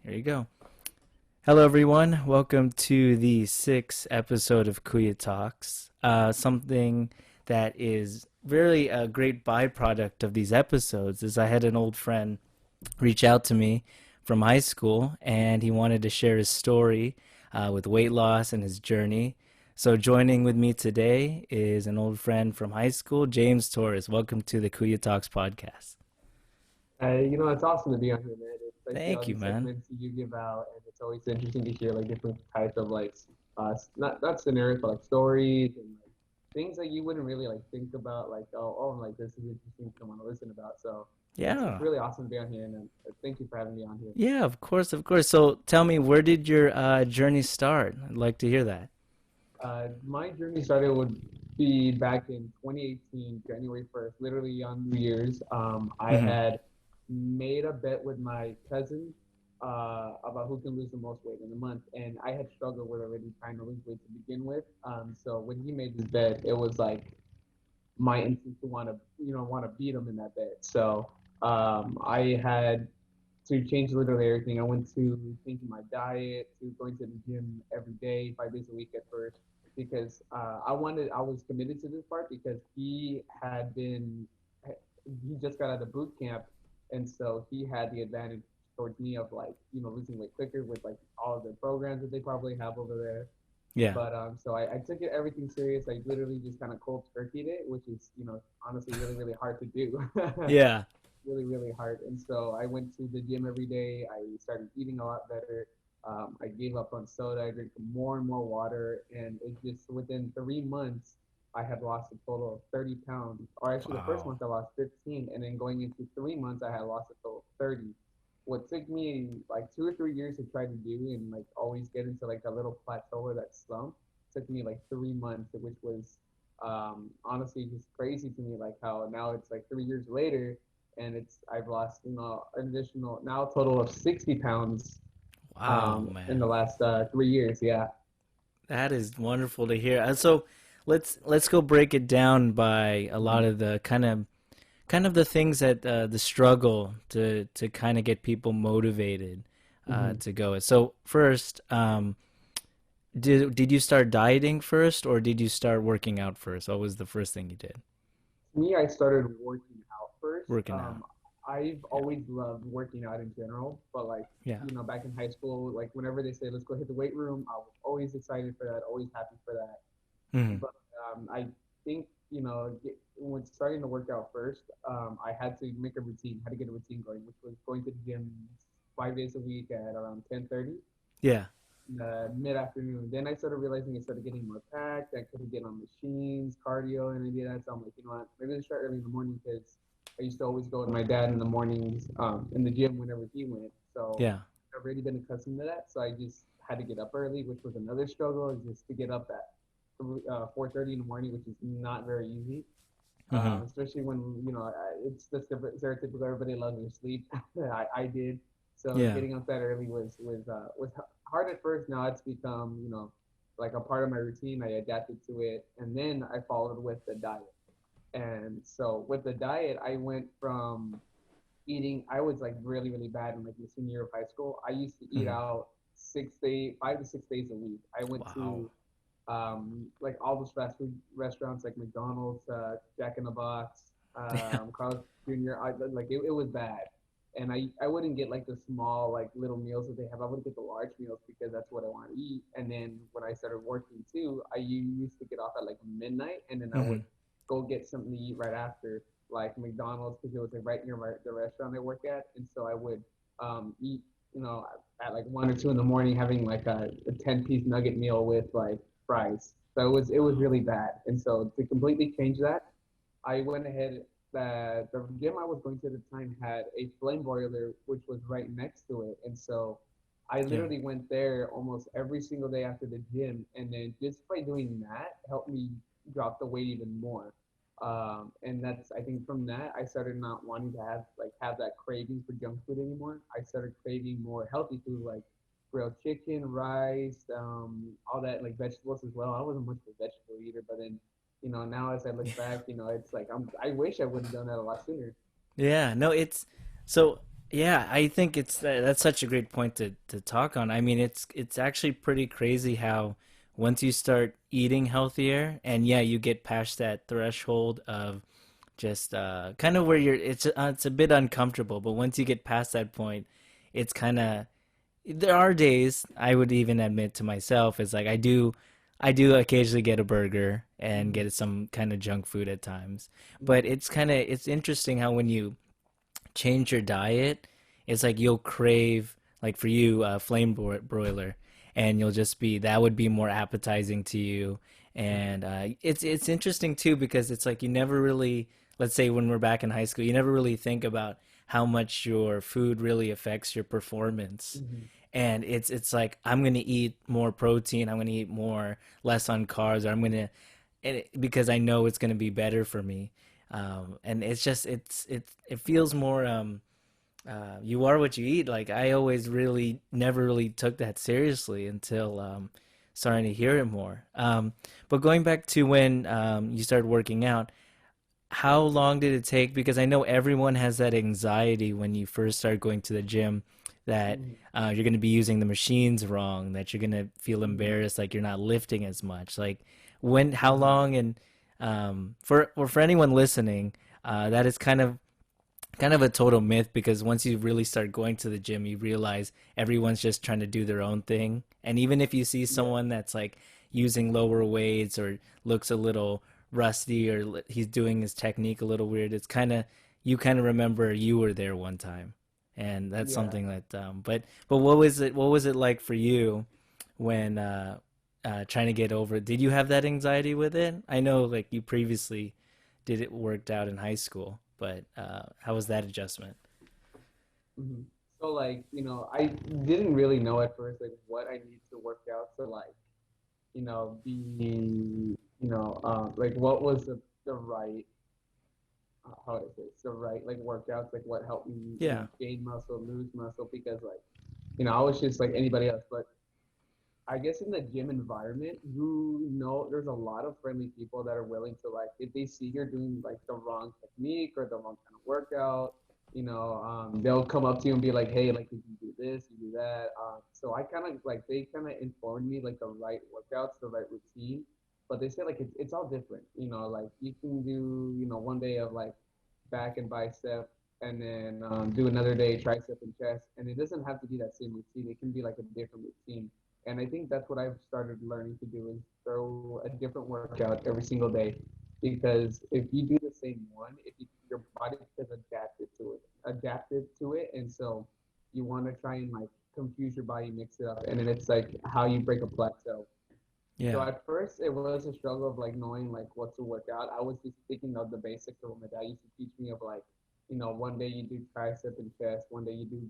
Here you go. Hello, everyone. Welcome to the sixth episode of Kuya Talks. Something that is really a great byproduct of these episodes is I had an old friend reach out to me from high school, and he wanted to share his story with weight loss and his journey. So, joining with me today is an old friend from high school, James Torres. Welcome to the Kuya Talks podcast. It's awesome to be on here, man. Especially all Thank you, these man. segments you give out, and it's always interesting to hear like different types of not scenarios, but like stories and like things that you wouldn't really like think about, like like this is interesting to want to listen about. So it's Yeah. really awesome to be on here, and thank you for having me on here. Yeah, of course, of course. So tell me, where did your journey start? I'd like to hear that. My journey started would be back in 2018, January 1st, literally on New Year's. I Hmm. had made a bet with my cousin about who can lose the most weight in a month, and I had struggled with already trying to lose weight to begin with. So when he made this bet, it was like my instinct to want to beat him in that bet. So I had to change literally everything. I went to changing my diet, to going to the gym every day, 5 days a week at first, because I was committed to this part because he just got out of boot camp, and so he had the advantage towards me of like, losing weight quicker with like all of the programs that they probably have over there. Yeah. But so I took it everything serious. I literally just kind of cold turkeyed it, which is, honestly really, really hard to do. Yeah. Really, really hard. And so I went to the gym every day. I started eating a lot better. I gave up on soda. I drank more and more water. And it just, within 3 months, I had lost a total of 30 pounds. Or actually, the first Wow. month I lost 15. And then going into 3 months, I had lost a total of 30. What took me like 2 or 3 years to try to do and like always get into like a little plateau or that slump took me like 3 months, which was honestly just crazy to me. Like how now it's like 3 years later and I've lost an additional now a total of 60 pounds Wow, in the man. last 3 years. Yeah. That is wonderful to hear. So let's go break it down by a lot Mhm. of the kind of the things that the struggle to kind of get people motivated Hmm. to go. So first, did you start dieting first, or did you start working out first? What was the first thing you did? Me, I started working out first. Working out. I've Yeah. always loved working out in general, but like Yeah. back in high school, like whenever they say let's go hit the weight room, I was always excited for that, always happy for that. Hmm. But I think when starting to work out first, I had to make a routine, had to get a routine going, which was going to the gym 5 days a week at around 10:30 Yeah. mid afternoon. Then I started realizing I started getting more packed. I couldn't get on machines, cardio, and any of that. So I'm like, you know what? Maybe let's start early in the morning because I used to always go with my dad in the mornings in the gym whenever he went. So Yeah. I've already been accustomed to that. So I just had to get up early, which was another struggle, is just to get up at 4:30 in the morning, which is not very easy. Hmm. Especially when it's the stereotypical everybody loves their sleep. I did, so Yeah. getting up that early was hard at first. Now it's become like a part of my routine. I adapted to it, and then I followed with the diet. And so with the diet, I went from eating. I was like really really bad in like the senior year of high school. I used to eat Hmm. out 6 days, 5 to 6 days a week. I went Wow. to like all those fast food restaurants like McDonald's, Jack in the Box, Yeah. Carl's Jr. It was bad, and I wouldn't get like the small like little meals that they have. I would get the large meals because that's what I want to eat. And then when I started working too, I used to get off at like midnight, and then I would Hmm. go get something to eat right after, like McDonald's, because it was like right near the restaurant I work at, and so I would eat at like 1 or 2 in the morning, having like a 10-piece nugget meal with like fries. So it was Wow. really bad. And so to completely change that, I went ahead. The gym I was going to at the time had a flame boiler, which was right next to it, and so I Yeah. literally went there almost every single day after the gym, and then just by doing that helped me drop the weight even more. And that's I think from that I started not wanting to have that craving for junk food anymore. I started craving more healthy food like grilled chicken, rice, all that like vegetables as well. I wasn't much of a vegetable eater, but then now as I look back, it's like I wish I would have done that a lot sooner. Yeah. No, it's so. Yeah, I think that's such a great point to talk on. I mean, it's actually pretty crazy how once you start eating healthier, and yeah, you get past that threshold of just kind of where it's a bit uncomfortable, but once you get past that point, it's kind of there are days I would even admit to myself is like I do occasionally get a burger and Mm-hmm. get some kind of junk food at times, but Mm-hmm. it's interesting how when you change your diet, it's like you'll crave like for you flame broiler, and you'll just be that would be more appetizing to you. And it's interesting too because it's like you never really, let's say when we're back in high school, you never really think about how much your food really affects your performance. Mm-hmm. And it's like I'm gonna eat more protein, I'm gonna eat more less on carbs, or I'm gonna because I know it's gonna be better for me. And it's just it feels more you are what you eat. Like I always really never really took that seriously until starting to hear it more. But going back to when you started working out, how long did it take? Because I know everyone has that anxiety when you first start going to the gym that Mm-hmm. you're going to be using the machines wrong, that you're going to feel Mm-hmm. embarrassed, like you're not lifting as much. Like when, how Mm-hmm. long, and for anyone listening, that is kind of a total myth because once you really start going to the gym, you realize everyone's just trying to do their own thing. And even if you see Yeah. someone that's like using lower weights or looks a little rusty or he's doing his technique a little weird, it's kind of you kind of remember you were there one time. And that's Yeah. something that but what was it like for you when trying to get over it? Did you have that anxiety with it? I know like you previously did it worked out in high school, but how was that adjustment? Mm-hmm. So like, I didn't really know at first like what I need to work out to like, be, like what was the right how do I say it? So right like workouts like what helped me Yeah. gain muscle, lose muscle because like I was just like anybody else, but I guess in the gym environment, there's a lot of friendly people that are willing to like if they see you're doing like the wrong technique or the wrong kind of workout, they'll come up to you and be like, hey, like, did you do this, you do that? So I kind of like they kind of informed me like the right workouts, the right routine, but they say like it's all different. Like you can do one day of like back and bicep, and then do another day tricep and chest, and it doesn't have to be that same routine. It can be like a different routine, and I think that's what I've started learning to do is throw a different workout every single day. Because if you do the same one, your body has adapted to it, and so you want to try and like confuse your body, mix it up, and then it's like how you break a plateau. So Yeah. at first it was a struggle of like knowing like what to work out. I was just thinking of the basics of what my dad used to teach me of like, one day you do tricep and chest, one day you do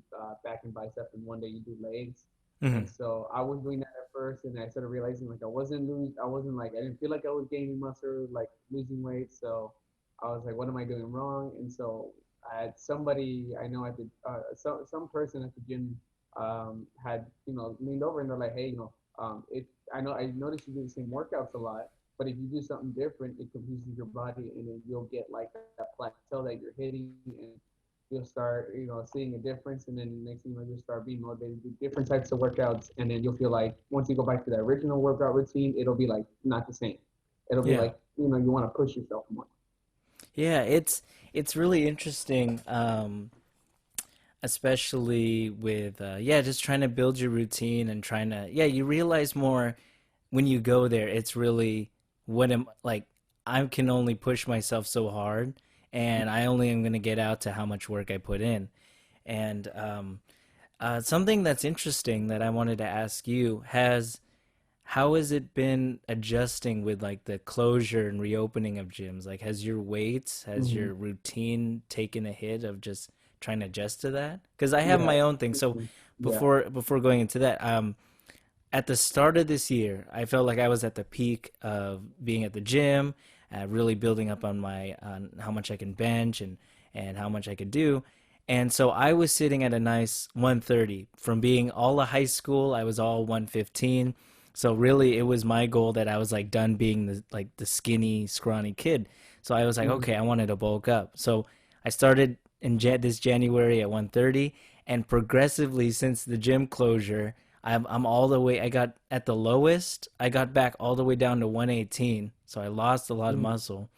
back and bicep, and one day you do legs. And Hmm. so I was doing that at first, and I started realizing like I wasn't like I didn't feel like I was gaining muscle, like losing weight. So I was like, what am I doing wrong? And so I had somebody I know at the some person at the gym had leaned over and they're like, hey, it I noticed you do the same workouts a lot, but if you do something different, it confuses your body, and then you'll get like that plateau that you're hitting, and you'll start, seeing a difference, and then next thing you know, you'll start being motivated to do different types of workouts, and then you'll feel like once you go back to that original workout routine, it'll be like not the same. It'll be Yeah. like you want to push yourself more. Yeah, it's really interesting, especially with yeah, just trying to build your routine and trying to yeah, you realize more when you go there. It's really what am like I can only push myself so hard, and I only am gonna get out to how much work I put in. And something that's interesting that I wanted to ask you has how has it been adjusting with like the closure and reopening of gyms? Like, has your weights, has Mm-hmm. your routine taken a hit of just trying to adjust to that? Because I have Yeah. my own thing. So Mm-hmm. Yeah. before going into that, at the start of this year, I felt like I was at the peak of being at the gym, really building up on my on how much I can bench and how much I could do. And so I was sitting at a nice 130 from being all of high school. I was all 115. So really, it was my goal that I was like done being the skinny, scrawny kid. So I was like, Mm-hmm. okay, I wanted to bulk up. So I started. this January at 130, and progressively since the gym closure, I'm all the way. I got at the lowest. I got back all the way down to 118, so I lost a lot of Mm, muscle,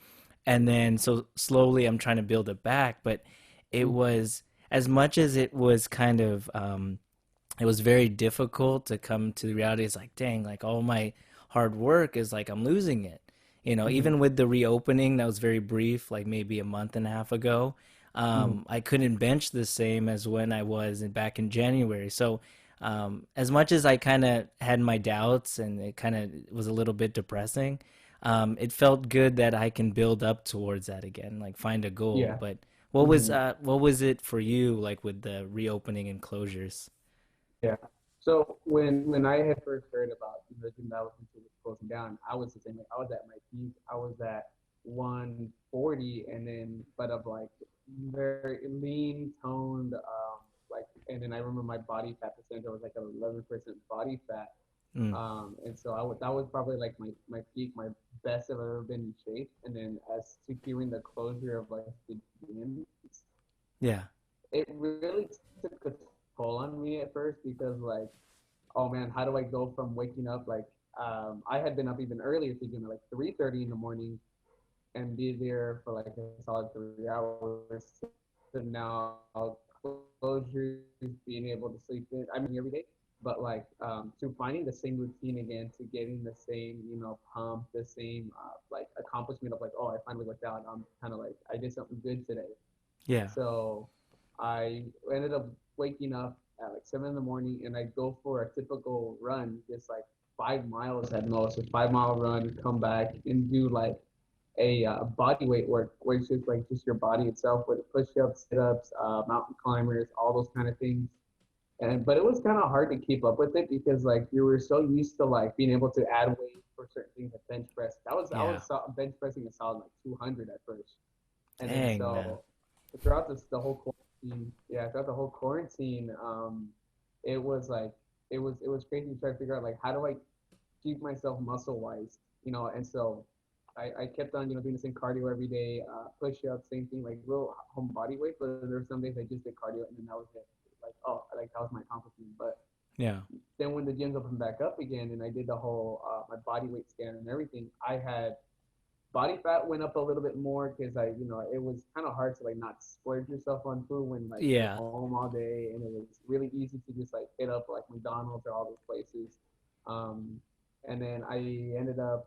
and then so slowly I'm trying to build it back. But it mm, was as much as it was kind of it was very difficult to come to the reality. It's like, dang, like all my hard work is like I'm losing it. mm, Even with the reopening that was very brief, like maybe a month and a half ago, mm. I couldn't bench the same as when I was back in January. So, as much as I kind of had my doubts and it kind of was a little bit depressing, it felt good that I can build up towards that again, like find a goal. Yeah. But Hmm. what was it for you, like with the reopening and closures? Yeah. So when I had first heard about the gym that I was into was closing down, I was the same. Like, I was at my peak. I was at 140, and then but of like very lean, toned, like, and then I remember my body fat percentage was like 11% body fat. Mm, And so that was probably like my peak, my best I've ever been in shape. And then as securing the closure of like the gym, yeah, it really took a toll on me at first because like, oh man, how do I go from waking up like I had been up even earlier thinking like 3:30 in the morning and be there for like a solid 3 hours to now closures, being able to sleep in. I mean every day, but like to finding the same routine again, to getting the same pump, the same like accomplishment of like, oh, I finally worked out. I'm kind of like I did something good today. yeah, So I ended up waking up at like 7 in the morning and I go for a typical run, just like 5 miles at most, a 5 mile run, come back and do like a body weight work where it's just like just your body itself with push-ups, sit-ups, mountain climbers, all those kind of things. And but it was kind of hard to keep up with it because like you were so used to like being able to add weight for certain things like bench press. I yeah. was bench pressing a solid like 200 at first, and then Dang, man. so throughout the whole quarantine, yeah, throughout the whole quarantine, it was like it was crazy to try to figure out like how do I keep myself muscle wise, and so I kept on doing the same cardio every day, push ups, same thing, like little home body weight, but there were some days I just did cardio and then that was it. Like, oh, like that was my accomplishment. But Yeah, then when the gyms opened back up again and I did the whole my body weight scan and everything, I had body fat went up a little bit more because it was kind of hard to like not splurge yourself on food when like you're yeah, home all day, and it was really easy to just like hit up like McDonald's or all those places. Um, and then I ended up,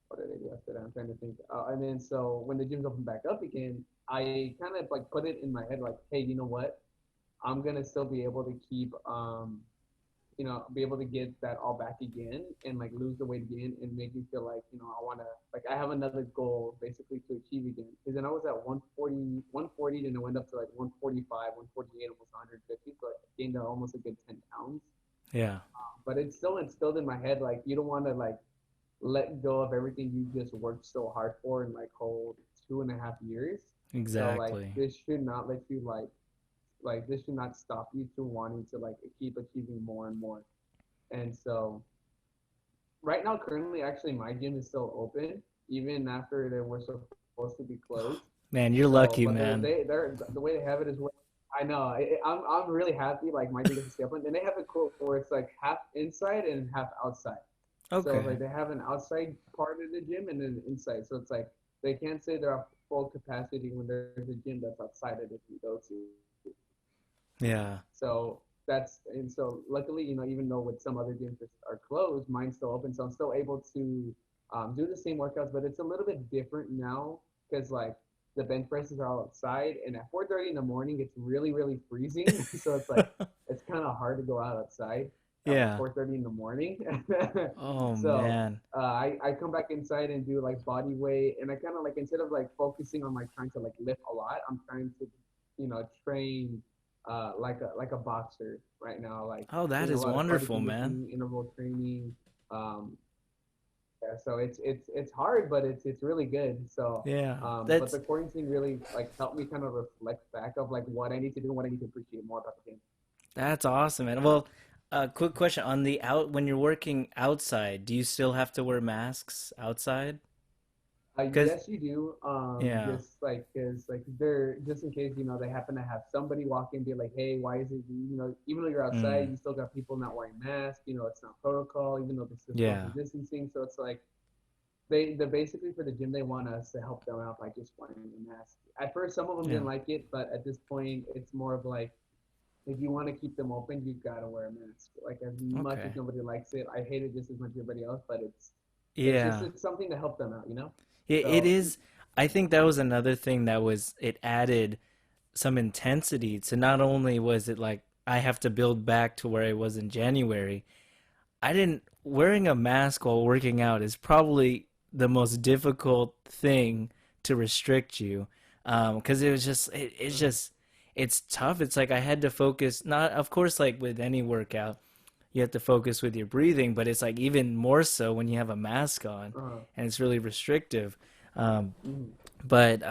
what did I do after that? I'm trying to think. And then so when the gyms opened back up again, I kind of like put it in my head like, hey, you know what? I'm gonna still be able to keep be able to get that all back again and like lose the weight again and make me feel like, I want to, like, I have another goal basically to achieve again. Because then I was at 140, 140, and it went up to like 145, 148, almost 150. So I gained almost a good 10 pounds. yeah. But it's still instilled in my head, like, you don't want to like let go of everything you just worked so hard for and like hold 2.5 years. So like Exactly. this should not let you like this should not stop you to wanting to like keep achieving more and more. And so right now, currently, actually, my gym is still open, even after they were supposed to be closed. Man, you're So, lucky, but man. they're the way they have it is where I know I'm really happy. Like my gym gets to stay open, and they have it cool where it's like half inside and half outside. So Okay. like they have an outside part of the gym and an inside. So it's like they can't say they're at full capacity when there's a gym that's outside that they can go to. Yeah. So that's and so luckily, even though with some other gyms are closed, mine's still open. So I'm still able to do the same workouts, but it's a little bit different now because like the bench presses are all outside, and at 4:30 in the morning, it's really really freezing. So it's like it's kind of hard to go outside at like Yeah. 4:30 in the morning. Oh, So man. I come back inside and do like body weight, and I kind of like instead of like focusing on like trying to like lift a lot, I'm trying to train like a boxer right now, like Oh, that doing a is lot of cardio wonderful, man. conditioning, interval training. Um, yeah, so it's hard, but it's really good. So, Yeah. but That's the quarantine really like helped me kind of reflect back of like what I need to do and what I need to appreciate more about the game. that's awesome, man. Well, quick question on when you're working outside, do you still have to wear masks outside? Because yes, you do. yeah. Just like, cause like they're just in case they happen to have somebody walk in and be like, hey, why is it even though you're outside, Mm, you still got people not wearing masks. It's not protocol, even though this is social yeah. distancing. So it's like they basically for the gym they want us to help them out by just wearing a mask. At first, some of them Yeah. didn't like it, but at this point, it's more of like if you want to keep them open, you gotta wear a mask. Like as much as Okay. nobody likes it, I hate it just as much as everybody else, but it's just Yeah. it's something to help them out. It So is. I think that was another thing that was it added some intensity to not only was it like I have to build back to where I was in January. I didn't wearing a mask while working out is probably the most difficult thing to restrict you because it was it's just it's tough. It's like I had to focus, not of course like with any workout you have to focus with your breathing, but it's like even more so when you have a mask on uh, and it's really restrictive. Um, mhm. but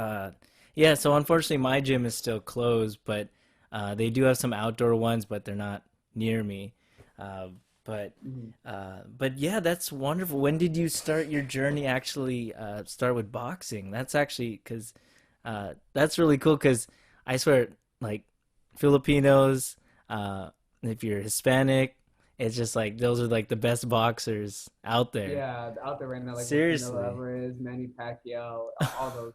yeah, so unfortunately, my gym is still closed, but they do have some outdoor ones, but they're not near me. Uh, but Mhm. but yeah, that's wonderful. When did you start your journey? Actually, start with boxing. That's actually because that's really cool. Because I swear, like Filipinos, uh, if you're Hispanic, it's just like those are like the best boxers out there. Yeah, out there right now, like with Canelo Seriously. Alvarez, Manny Pacquiao, all those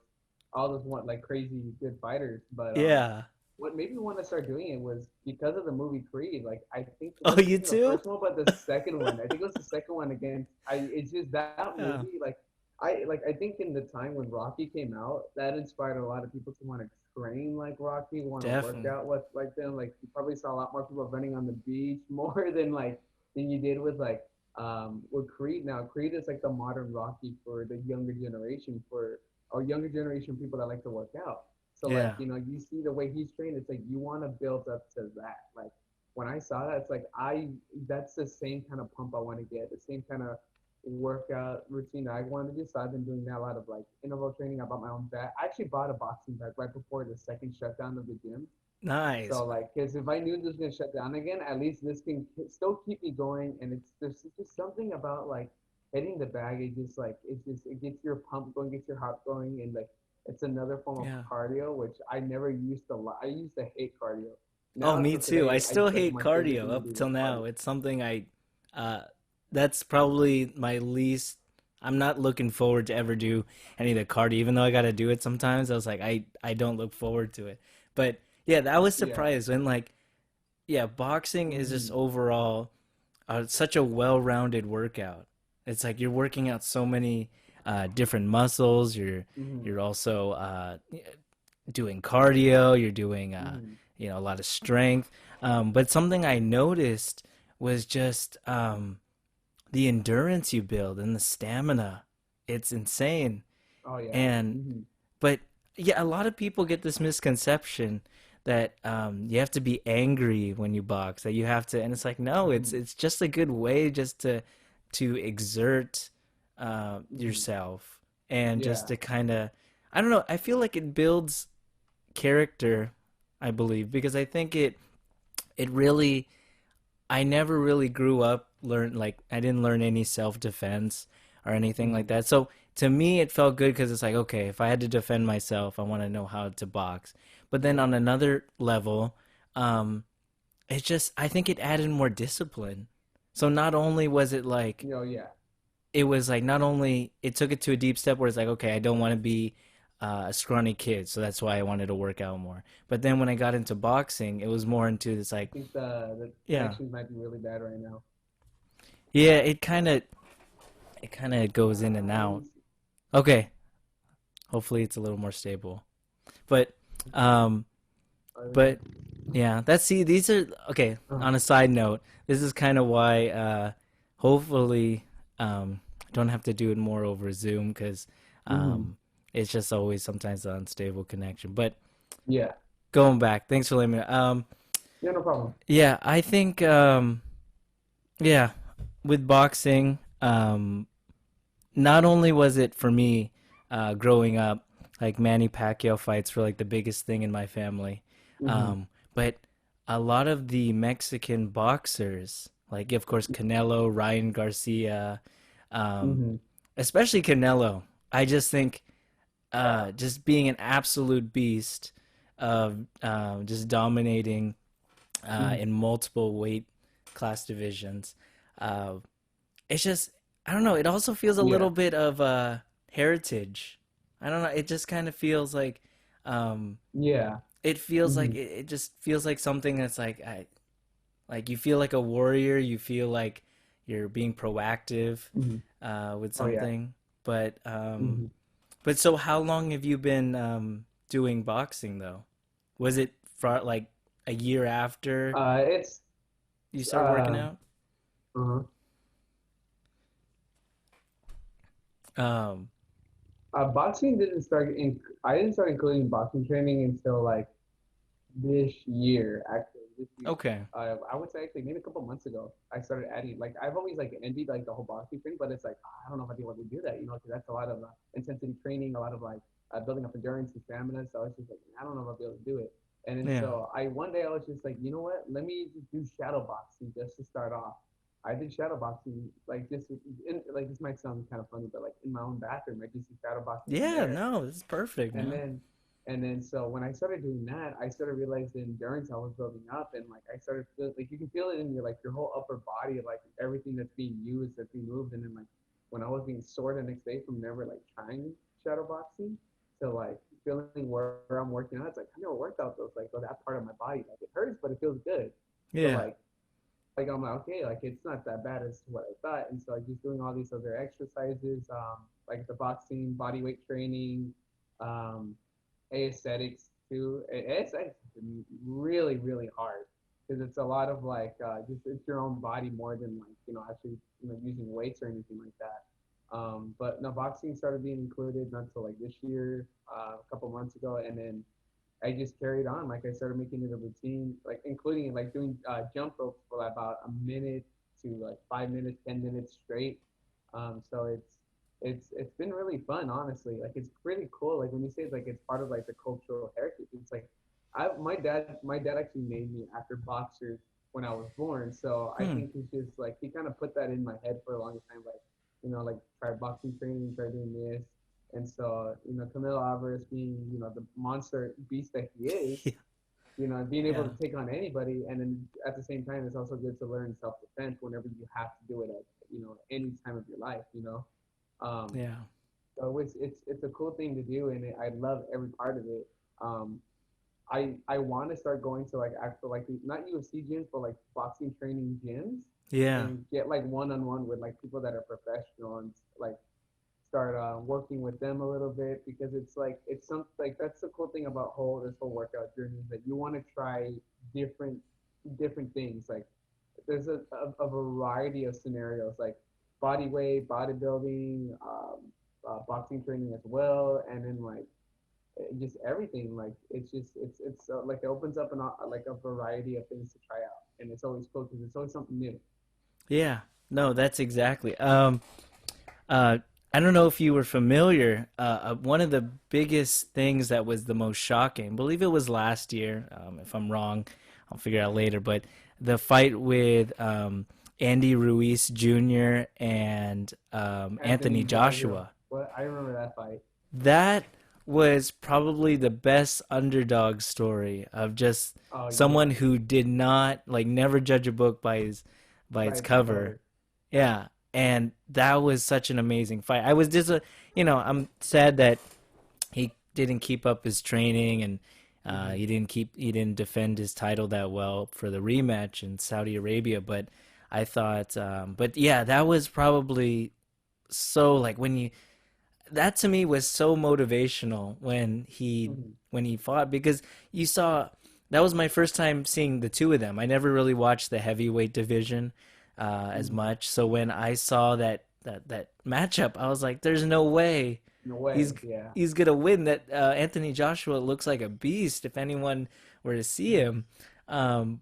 what like crazy good fighters. But Yeah. what made me want to start doing it was because of the movie Creed. Like I think it Oh, wasn't you even the too? first one, but the second one. I think it was the second one against. It's just that Yeah, movie. I think in the time when Rocky came out, that inspired a lot of people to want to train like Rocky, want to work definitely. out like them. Like you probably saw a lot more people running on the beach more than you did with Creed. Now Creed is like the modern Rocky for the younger generation, for our younger generation people that like to work out. So like Yeah. you see the way he's trained, it's like you want to build up to that. Like when I saw that, it's like that's the same kind of pump I want to get, the same kind of workout routine I want to do. So I've been doing that a lot of like interval training. I bought my own bag. I actually bought a boxing bag right before the second shutdown of the gym. Nice. So like, because if I knew this was gonna shut down again, at least this can still keep me going. And it's just something about like hitting the bag. It gets your pump going, gets your heart going, and like it's another form of Yeah. cardio, which I never used to. I used to hate cardio. Oh, Now me till too. I today, still it's like hate my favorite cardio thing to up do, till like now. cardio. It's something uh, that's probably my least. I'm not looking forward to ever do any of the cardio, even though I got to do it sometimes. I was like, I don't look forward to it. But yeah, I was Yeah. surprised when like, yeah, boxing is just Mm-hmm. overall such a well-rounded workout. It's like you're working out so many different muscles. Mm-hmm. You're also doing cardio. You're doing Mm-hmm. a lot of strength. But something I noticed was just the endurance you build and the stamina. It's insane. Oh yeah. And Mm-hmm. but yeah, a lot of people get this misconception that you have to be angry when you box. That you have to, and it's like no, Mm-hmm. it's just a good way just to exert Mm-hmm. yourself and just Yeah. to kind of, I don't know. I feel like it builds character. I believe because I think it really. I never really grew up learn like I didn't learn any self defense or anything like Mm-hmm. that. So to me, it felt good because it's like, okay, if I had to defend myself, I want to know how to box. But then Yeah. on another level, um, it's just I think it added more discipline. So not only was it like Oh yeah. it was like not only it took it to a deep step where it's like, okay, I don't want to be a scrawny kid, so that's why I wanted to work out more. But then when I got into boxing, it was more into this I like, think the yeah, connections might be really bad right now. yeah, it kind of goes in and Let me out. see. Okay, hopefully it's a little more stable. But um Uh, but yeah, that's see these are okay, uh, on a side note, this is kind of why hopefully I don't have to do it more over Zoom cuz mm-hmm. um it's just always sometimes an unstable connection. But Yeah. going back, thanks for letting me know. Yeah, no problem. Yeah, I think yeah, with boxing not only was it for me growing up, like Manny Pacquiao fights were like the biggest thing in my family, Mm-hmm. but a lot of the Mexican boxers, like of course Canelo, Ryan Garcia, um, Mm-hmm. especially Canelo, I just think. Yeah. just being an absolute beast of just dominating Mhm. in multiple weight class divisions. Uh, it's just I don't know. It also feels a Yeah. little bit of heritage. I don't know. It just kind of feels like um, Yeah. it feels like Hmm. it just feels like something that's like you feel like a warrior. You feel like you're being proactive Hmm. with Oh yeah. something. But Hmm. so how long have you been doing boxing though? Was it for like a year after It's you started working uh, out? uh Um, boxing didn't start in. I didn't start including boxing training until like this year, actually, this year. okay. I would say actually maybe a couple months ago, I started adding like I've always like envied like the whole boxing thing, but it's like I don't know if I'd be able to do that, because that's a lot of intensity training, a lot of like building up endurance and stamina. So I was just like, I don't know if I'll be able to do it. And then Yeah. so I one day I was just like, you know what? Let me just do shadow boxing just to start off. I did shadow boxing like just like this might sound kind of funny, but like in my own bathroom, I just did shadow boxing in Yeah, there. no, this is perfect, And man. then so when I started doing that, I started realizing the endurance I was building up, and like I started feel like you can feel it in your like your whole upper body, like everything that's being used, that's being moved, and then like when I was being sore the next day from never like trying shadow boxing to like feeling where I'm working out, it's like I never worked out those like that part of my body. Like it hurts, but it feels good. So Yeah. like I'm like, okay, like it's not that bad as what I thought. And so like just doing all these other exercises, like the boxing, body weight training, um, aesthetics too. Aesthetics is really, really hard because it's a lot of like just it's your own body more than like actually using weights or anything like that. But no, boxing started being included not until like this year, a couple months ago, and then I just carried on. Like I started making it a routine, like including like doing jump ropes for about a minute to like 5 minutes, 10 minutes straight. So it's been really fun, honestly. Like it's pretty cool. Like when you say it's like it's part of like the cultural heritage, it's like I my dad actually named me after boxers when I was born. So I Hmm. think he's just like he kind of put that in my head for a long time. Like like try boxing training, try doing this. And so, Camilo Alvarez being, the monster beast that he is, Yeah. being able Yeah. to take on anybody. And then at the same time, it's also good to learn self defense whenever you have to do it at, any time of your life. Um, Yeah. so it's a cool thing to do, and I love every part of it. Um, I want to start going to like actual like not UFC gyms, but like boxing training gyms, Yeah. and get like one on one with like people that are professional and like start working with them a little bit because it's like it's some like that's the cool thing about this whole workout journey is that you want to try different different things. Like there's a variety of scenarios like body weight, bodybuilding, boxing training as well, and then like just everything. Like it's just it's like it opens up like a variety of things to try out, and it's always cool because it's always something new. Yeah. No, that's exactly. Uh, I don't know if you were familiar. One of the biggest things that was the most shocking, I believe it was last year. If I'm wrong, I'll figure it out later. But the fight with Andy Ruiz Jr. and Anthony Anthony Joshua, Joshua. what I remember that fight. That was probably the best underdog story of just Oh someone yeah, who did not like never judge a book by by its its cover. cover. Yeah, and that was such an amazing fight. I was I'm sad that he didn't keep up his training and Mm-hmm. he didn't defend his title that well for the rematch in Saudi Arabia. But I thought, but yeah, that was probably so like when you that to me was so motivational Mm-hmm. when he fought because you saw that was my first time seeing the two of them. I never really watched the heavyweight division as Mm-hmm. much, so when I saw that matchup, I was like, "There's no way No he's way, yeah. he's gonna win." That Anthony Joshua looks like a beast if anyone were to see Mm-hmm. him,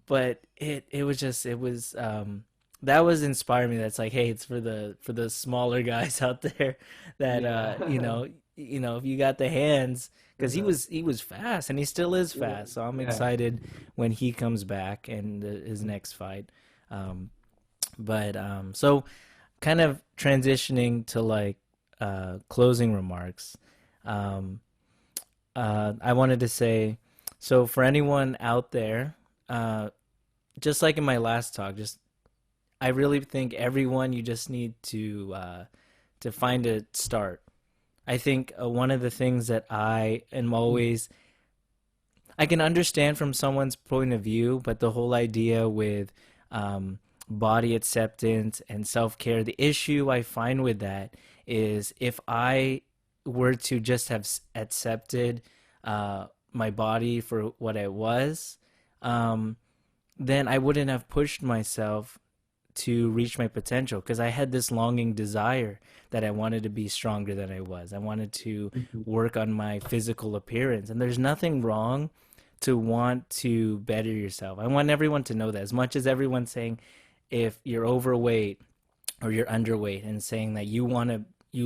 but it was just it was that was inspiring me. That's like, hey, it's for the smaller guys out there that Yeah. if you got the hands, because Uh-huh. he was fast and he still is Yeah. fast. So I'm Yeah. excited when he comes back and his Mm-hmm. next fight. But so kind of transitioning to like closing remarks. Um, I wanted to say, so for anyone out there, uh, just like in my last talk, just I really think everyone you just need to find a start. I think one of the things that I am always I can understand from someone's point of view, but the whole idea with um, body acceptance and self care, the issue I find with that is if I were to just have accepted my body for what it was, um, then I wouldn't have pushed myself to reach my potential because I had this longing desire that I wanted to be stronger than I was. I wanted to Mhm. work on my physical appearance. And there's nothing wrong to want to better yourself. I want everyone to know that. As much as everyone's saying if you're overweight or you're underweight and saying that you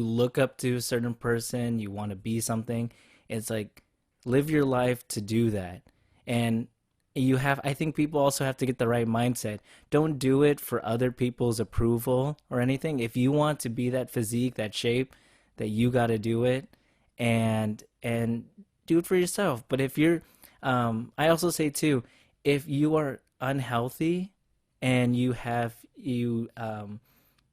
look up to a certain person, you want to be something, it's like live your life to do that. And I think people also have to get the right mindset. Don't do it for other people's approval or anything. If you want to be that physique, that shape, that you got to do it and do it for yourself. But if you're I also say too, if you are unhealthy and you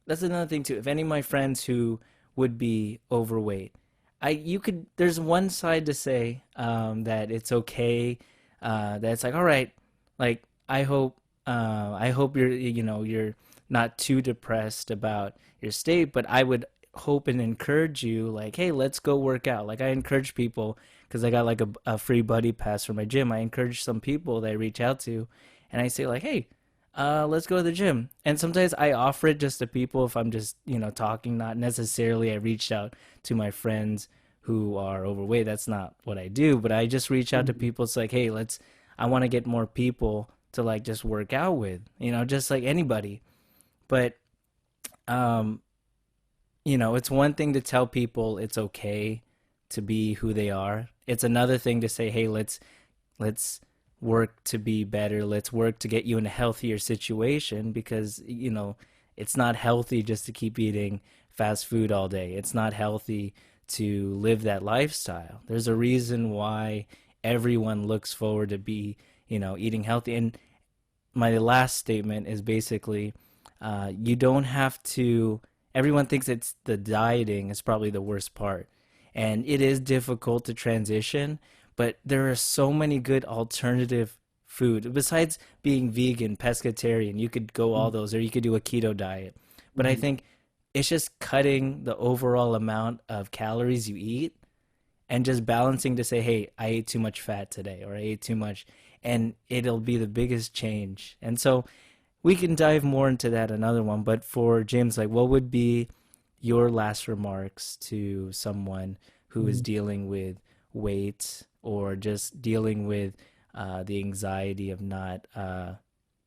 that's another thing too. If any of my friends who would be overweight, I you could there's one side to say that it's okay, that it's like all right, like I hope you're not too depressed about your state, but I would hope and encourage you like hey let's go work out. Like I encourage people because I got like a free buddy pass for my gym. I encourage some people that I reach out to, and I say like hey let's go to the gym. And sometimes I offer it just to people if I'm just, talking, not necessarily I reached out to my friends who are overweight. That's not what I do, but I just reach out to Mhm. people. It's like, hey, I want to get more people to like just work out with, just like anybody. But, um, it's one thing to tell people it's okay to be who they are. It's another thing to say, hey, let's work to be better. Let's work to get you in a healthier situation because, it's not healthy just to keep eating fast food all day. It's not healthy to live that lifestyle. There's a reason why everyone looks forward to be, eating healthy. And my last statement is basically you don't have to everyone thinks it's the dieting is probably the worst part, and it is difficult to transition, but there are so many good alternative food besides being vegan, pescatarian. You could go all those, or you could do a keto diet, but I Mhm. think it's just cutting the overall amount of calories you eat and just balancing to say, hey, I ate too much fat today or I ate too much, and it'll be the biggest change. And so we can dive more into that another one. But for James, like, what would be your last remarks to someone who is Mhm. dealing with weight or just dealing with the anxiety of not,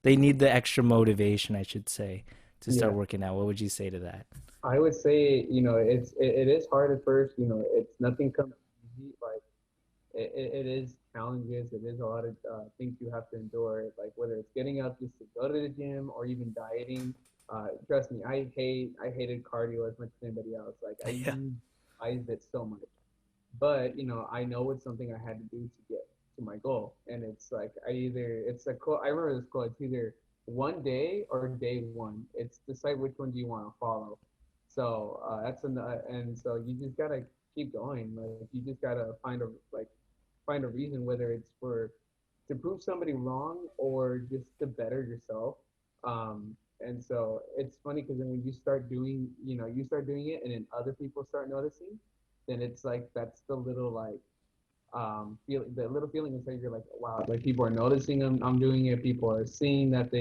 they need the extra motivation, I should say, to start Yeah. working out? What would you say to that? I would say, it is hard at first. It's nothing comes easy. Like it is challenges. It is a lot of things you have to endure. Like whether it's getting up just to go to the gym or even dieting. Trust me, I hated cardio as much as anybody else. Like Yeah. I used it so much. But I know it's something I had to do to get to my goal, and it's like it's a quote. I remember this quote. It's either one day or day one. It's decide which one do you want to follow. So and so you just gotta keep going. Like you just gotta find a reason, whether it's for to prove somebody wrong or just to better yourself. And so it's funny because then when you start doing it, and then other people start noticing, then it's like that's the little like feel the little feeling inside you're like wow, like people are noticing I'm doing it, people are seeing that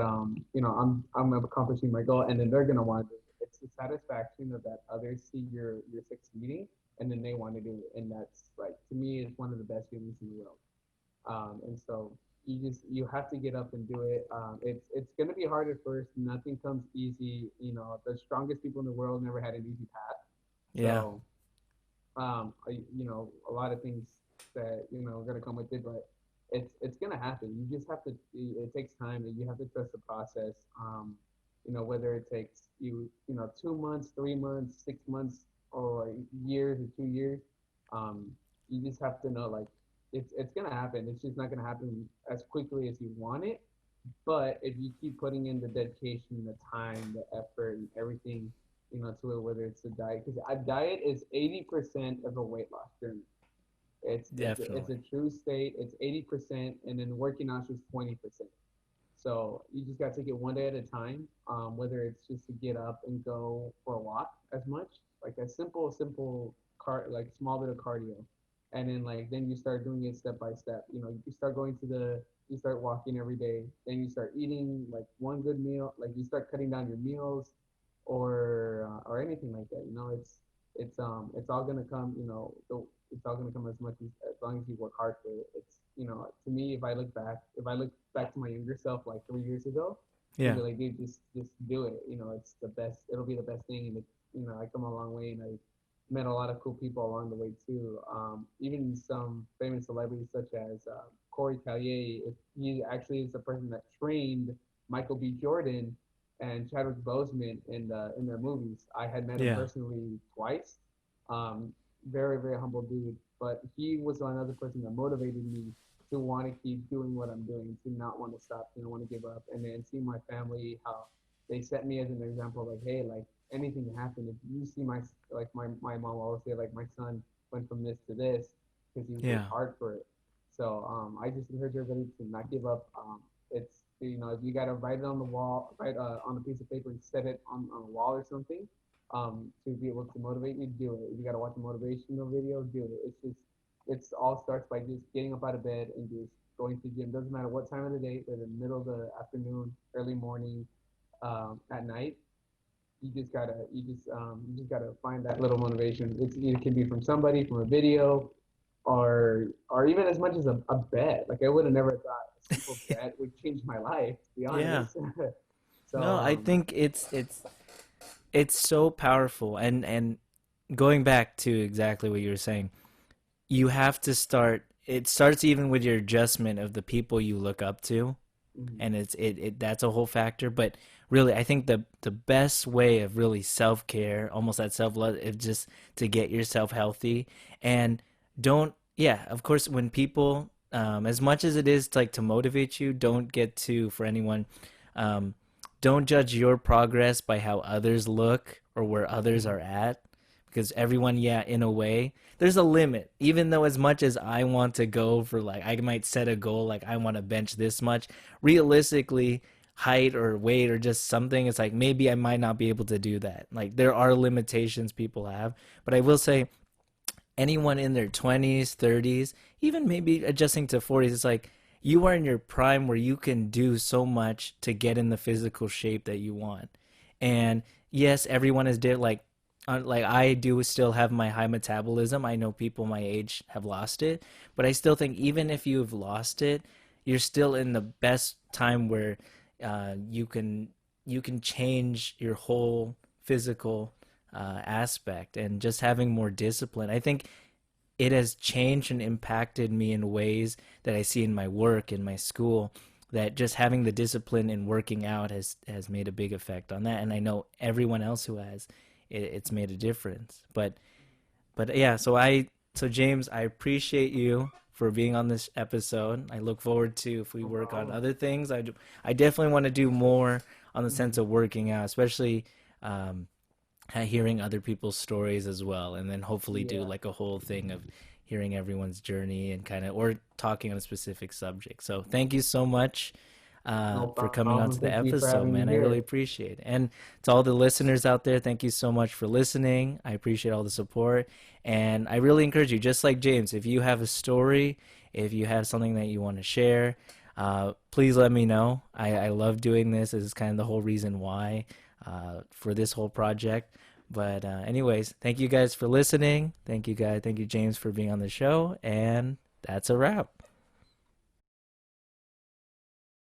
I'm accomplishing my goal, and then they're gonna want to do it. It's the satisfaction of that others see you're succeeding, and then they want to do it, and that's like to me it's one of the best feelings in the world. And so you have to get up and do it. It's gonna be hard at first. Nothing comes easy. The strongest people in the world never had an easy path. Yeah. So a lot of things that are gonna come with it, but it's gonna happen. You just have to. It takes time, and you have to trust the process. Whether it takes 2 months, 3 months, 6 months, or years or 2 years. You just have to know like it's gonna happen. It's just not gonna happen as quickly as you want it. But if you keep putting in the dedication, the time, the effort, and everything, to it, whether it's a diet, because a diet is 80% of a weight loss journey. It's a Definitely. true state. It's 80%, and then working out is 20%. So you just got to take it one day at a time. Whether it's just to get up and go for a walk as much, like a simple like small bit of cardio, and then like then you start doing it step by step. You start you start walking every day. Then you start eating like one good meal. Like you start cutting down your meals, or anything like that. It's all gonna come. It's all gonna come as long as you work hard for it. To me, if I look back to my younger self like 3 years ago, it'd Yeah. be like, dude, just do it. It's the best. It'll be the best thing. And I come a long way, and I met a lot of cool people along the way too. Even some famous celebrities such as Corey Callier. He actually is the person that trained Michael B. Jordan and Chadwick Boseman in their movies. I had met him Yeah. personally twice. Um, Very very humble dude, but he was another person that motivated me to want to keep doing what I'm doing, to not want to stop, want to give up, and then see my family how they set me as an example. Like, hey, like anything can happen. If you see my mom always say like my son went from this to this because he worked Yeah. hard for it. So I just encourage everybody to not give up. It's if you gotta write it on the wall, write on a piece of paper and set it on a wall or something, to be able to motivate you, do it. If you gotta watch a motivational video, do it. It's all starts by just getting up out of bed and just going to the gym. Doesn't matter what time of the day, whether in the middle of the afternoon, early morning, at night. You just gotta find that little motivation. It can be from somebody, from a video, or even as much as a bet. Like I would have never thought a simple bet would change my life, to be Yeah. honest. So No, I think it's so powerful, and going back to exactly what you were saying, you have to start. It starts even with your adjustment of the people you look up to, mhm, and it that's a whole factor. But really, I think the best way of really self care, almost that self love, is just to get yourself healthy and don't. Yeah, of course, when people, as much as it is like to motivate you, don't get to for anyone. Um, don't judge your progress by how others look or where others mhm, are at, because everyone, yeah, in a way there's a limit. Even though as much as I want to go for, like, I might set a goal like I want to bench this much, realistically, height or weight or just something, it's like maybe I might not be able to do that. Like there are limitations people have, but I will say anyone in their 20s, 30s, even maybe adjusting to 40s, it's like you are in your prime where you can do so much to get in the physical shape that you want. And yes, everyone is like I do still have my high metabolism. I know people my age have lost it, but I still think even if you've lost it, you're still in the best time where you can change your whole physical aspect, and just having more discipline. I think it has changed and impacted me in ways that I see in my work, in my school, that just having the discipline and working out has made a big effect on that. And I know everyone else who has, it's made a difference. But yeah, so James, I appreciate you for being on this episode. I look forward to if we no work on problem. other things. I definitely want to do more on the sense Mhm, of working out, especially um, hearing other people's stories as well, and then hopefully do yeah, like a whole thing of hearing everyone's journey and kind of or talking on a specific subject. So thank you so much no for coming on problem. to the Thank you for episode, having me man. I really here. appreciate it. And to all the listeners out there, thank you so much for listening. I appreciate all the support. And I really encourage you, just like James, if you have a story, if you have something that you want to share, please let me know. I love doing this. This is kind of the whole reason why for this whole project. But anyways, thank you guys for listening. Thank you guys. Thank you, James, for being on the show. And that's a wrap.